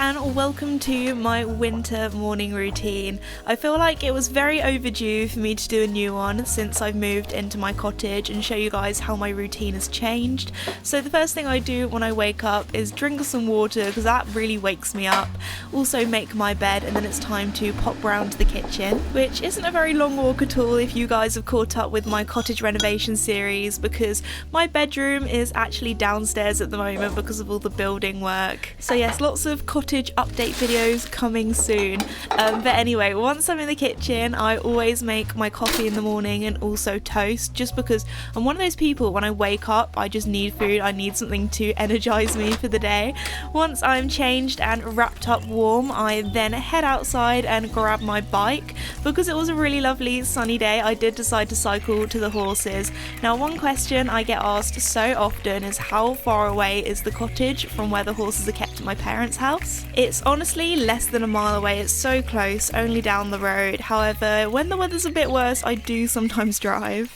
and welcome to my winter morning routine. I feel like it was very overdue for me to do a new one since I've moved into my cottage and show you guys how my routine has changed. So the first thing I do when I wake up is drink some water because that really wakes me up. Also make my bed, and then it's time to pop round to the kitchen, which isn't a very long walk at all if you guys have caught up with my cottage renovation series, because my bedroom is actually downstairs at the moment because of all the building work. So yes, lots of cottage update videos coming soon. But anyway, once I'm in the kitchen, I always make my coffee in the morning and also toast, just because I'm one of those people, when I wake up I just need food. I need something to energize me for the day. Once I'm changed and wrapped up warm, I then head outside and grab my bike. Because it was a really lovely sunny day, I did decide to cycle to the horses. Now, one question I get asked so often is how far away is the cottage from where the horses are kept at my parents' house? It's honestly less than a mile away. It's so close, only down the road. However, when the weather's a bit worse, I do sometimes drive.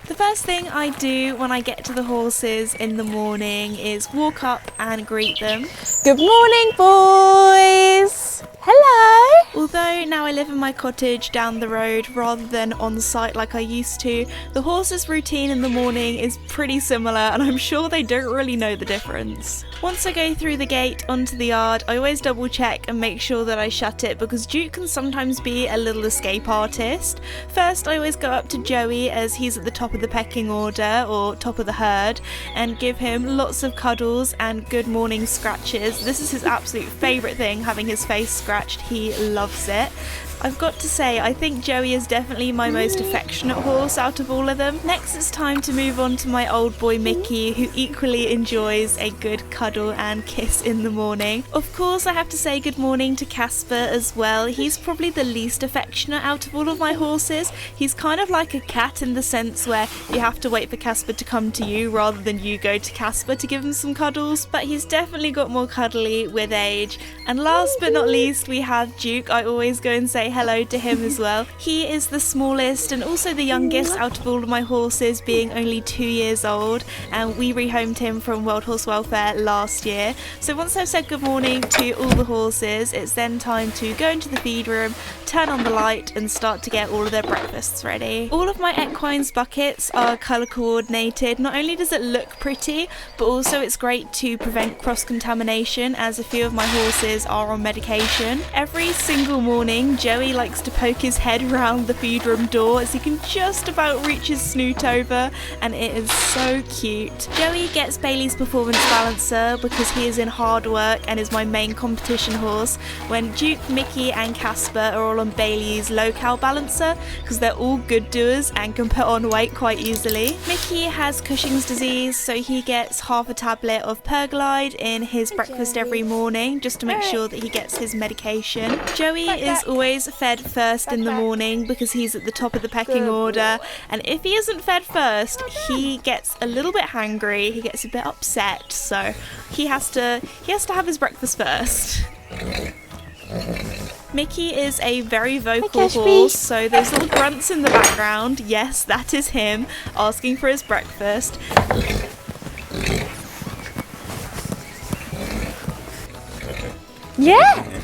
The first thing I do when I get to the horses in the morning is walk up and greet them. Good morning, boys! Hello! Although now I live in my cottage down the road rather than on site like I used to, the horses' routine in the morning is pretty similar, and I'm sure they don't really know the difference. Once I go through the gate onto the yard, I always double check and make sure that I shut it, because Duke can sometimes be a little escape artist. First, I always go up to Joey, as he's at the top of the pecking order, or top of the herd, and give him lots of cuddles and good morning scratches. This is his absolute favourite thing, having his face scratched. He loves it. I've got to say, I think Joey is definitely my most affectionate horse out of all of them. Next, it's time to move on to my old boy Mickey, who equally enjoys a good cuddle and kiss in the morning. Of course, I have to say good morning to Casper as well. He's probably the least affectionate out of all of my horses. He's kind of like a cat in the sense where you have to wait for Casper to come to you rather than you go to Casper to give him some cuddles, but he's definitely got more cuddly with age. And last but not least, we have Duke. I always go and say hello to him as well. He is the smallest and also the youngest out of all of my horses, being only 2 years old, and we rehomed him from World Horse Welfare last year. So once I've said good morning to all the horses, it's then time to go into the feed room, turn on the light and start to get all of their breakfasts ready. All of my equine's buckets are colour coordinated. Not only does it look pretty, but also it's great to prevent cross-contamination, as a few of my horses are on medication. Every single morning, Joey likes to poke his head around the feed room door as he can just about reach his snoot over, and it is so cute. Joey gets Bailey's Performance Balancer because he is in hard work and is my main competition horse, when Duke, Mickey and Casper are all on Bailey's Low Cal Balancer because they're all good doers and can put on weight quite easily. Mickey has Cushing's disease, so he gets half a tablet of Pergolide in his breakfast every morning just to make sure that he gets his medication. Joey is always fed first in the morning because he's at the top of the pecking order, and if he isn't fed first, he gets a little bit hangry, he gets a bit upset, so he has to have his breakfast first. Mickey is a very vocal horse, so those little grunts in the background, yes, that is him asking for his breakfast. Yeah!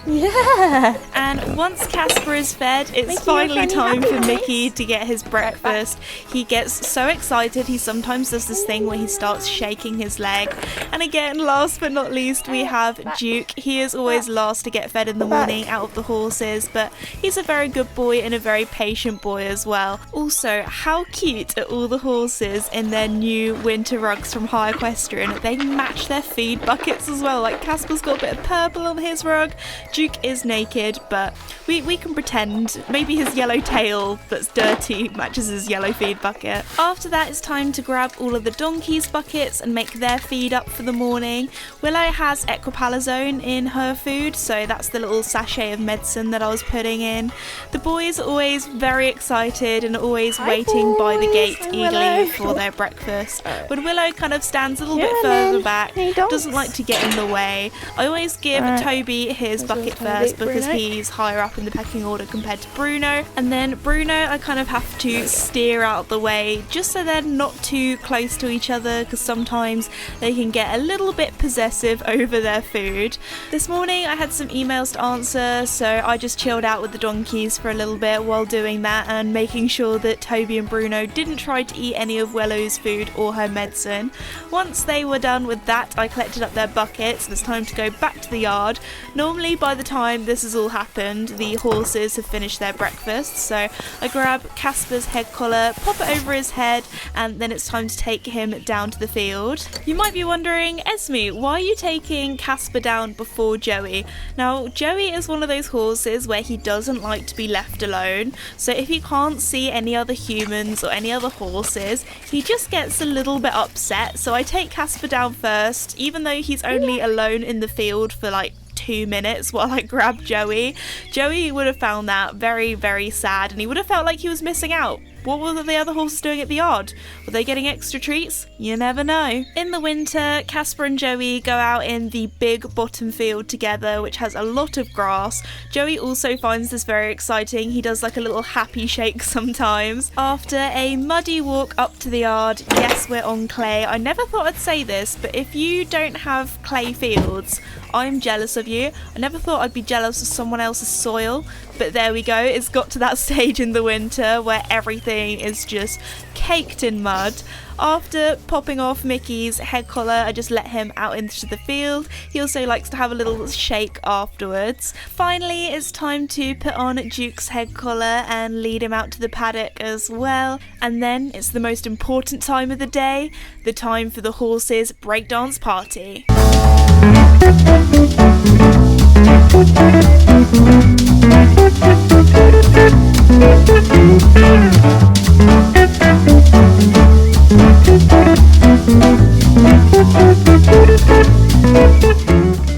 Yeah! And once Casper is fed, it's finally time for Mickey to get his breakfast. He gets so excited, he sometimes does this thing where he starts shaking his leg. And again, last but not least, we have Duke. He is always last to get fed in the morning out of the horses, but he's a very good boy and a very patient boy as well. Also, how cute are all the horses in their new winter rugs from High Equestrian? They match their feed buckets as well. Like, Casper's got a bit of purple on his rug. Duke is naked, but we can pretend. Maybe his yellow tail that's dirty matches his yellow feed bucket. After that, it's time to grab all of the donkeys' buckets and make their feed up for the morning. Willow has equipalazone in her food, so that's the little sachet of medicine that I was putting in. The boys are always very excited and always waiting by the gate eagerly for their breakfast. When Willow kind of stands a little bit further back, doesn't like to get in the way, I always give Toby his bucket bucket first because he's higher up in the pecking order compared to Bruno. And then Bruno, I kind of have to steer out the way just so they're not too close to each other, because sometimes they can get a little bit possessive over their food. This morning I had some emails to answer, so I just chilled out with the donkeys for a little bit while doing that and making sure that Toby and Bruno didn't try to eat any of Willow's food or her medicine. Once they were done with that, I collected up their buckets and it's time to go back to the yard. Normally by the time this has all happened, the horses have finished their breakfast, so I grab Casper's head collar, pop it over his head, and then it's time to take him down to the field. You might be wondering, Esme, why are you taking Casper down before Joey? Now, Joey is one of those horses where he doesn't like to be left alone, so if he can't see any other humans or any other horses, he just gets a little bit upset. So I take Casper down first, even though he's only alone in the field for like 2 minutes while I grab Joey. Joey would have found that very, very sad, and he would have felt like he was missing out. What were the other horses doing at the yard? Were they getting extra treats? You never know. In the winter, Casper and Joey go out in the big bottom field together, which has a lot of grass. Joey also finds this very exciting. He does like a little happy shake sometimes. After a muddy walk up to the yard, yes, we're on clay. I never thought I'd say this, but if you don't have clay fields, I'm jealous of you. I never thought I'd be jealous of someone else's soil, but there we go. It's got to that stage in the winter where everything is just caked in mud. After popping off Mickey's head collar, I just let him out into the field. He also likes to have a little shake afterwards. Finally, it's time to put on Duke's head collar and lead him out to the paddock as well. And then it's the most important time of the day, the time for the horses' breakdance party.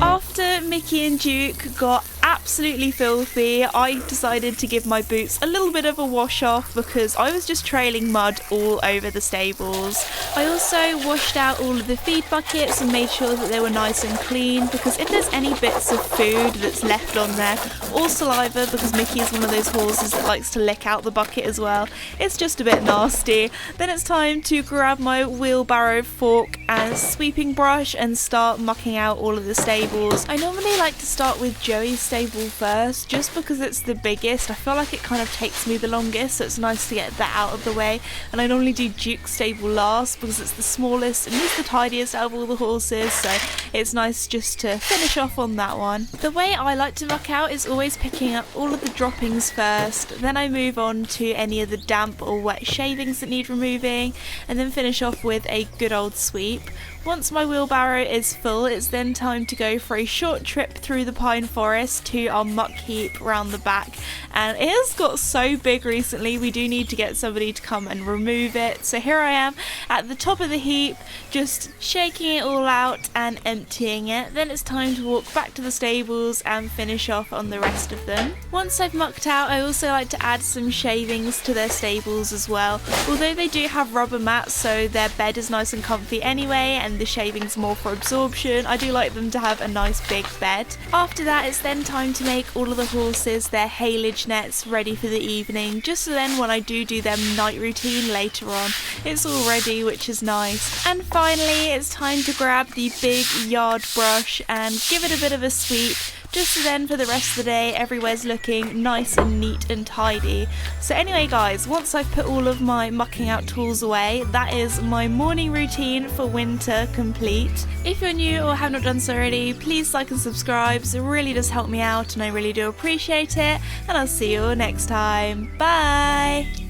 After Mickey and Duke got absolutely filthy, I decided to give my boots a little bit of a wash off because I was just trailing mud all over the stables. I also washed out all of the feed buckets and made sure that they were nice and clean, because if there's any bits of food that's left on there, or saliva, because Mickey is one of those horses that likes to lick out the bucket as well, it's just a bit nasty. Then it's time to grab my wheelbarrow, fork and sweeping brush and start mucking out all of the stables. I normally like to start with Joey's stable first, just because it's the biggest. I feel like it kind of takes me the longest, so it's nice to get that out of the way. And I normally do Duke's stable last because it's the smallest and it's the tidiest out of all the horses, so it's nice just to finish off on that one. The way I like to muck out is always picking up all of the droppings first, then I move on to any of the damp or wet shavings that need removing, and then finish off with a good old sweep. Once my wheelbarrow is full, it's then time to go for a short trip through the pine forest to our muck heap round the back, and it has got so big recently we do need to get somebody to come and remove it. So here I am at the top of the heap, just shaking it all out and emptying it. Then it's time to walk back to the stables and finish off on the rest of them. Once I've mucked out, I also like to add some shavings to their stables as well. Although they do have rubber mats, so their bed is nice and comfy anyway, and the shavings more for absorption, I do like them to have a nice big bed. After that, it's then time to make all of the horses their haylage nets ready for the evening, just so then when I do their night routine later on, it's all ready, which is nice. And finally, it's time to grab the big yard brush and give it a bit of a sweep, just so then for the rest of the day everywhere's looking nice and neat and tidy. So anyway guys, once I've put all of my mucking out tools away, that is my morning routine for winter complete. If you're new or have not done so already, please like and subscribe, it really does help me out and I really do appreciate it, and I'll see you all next time. Bye!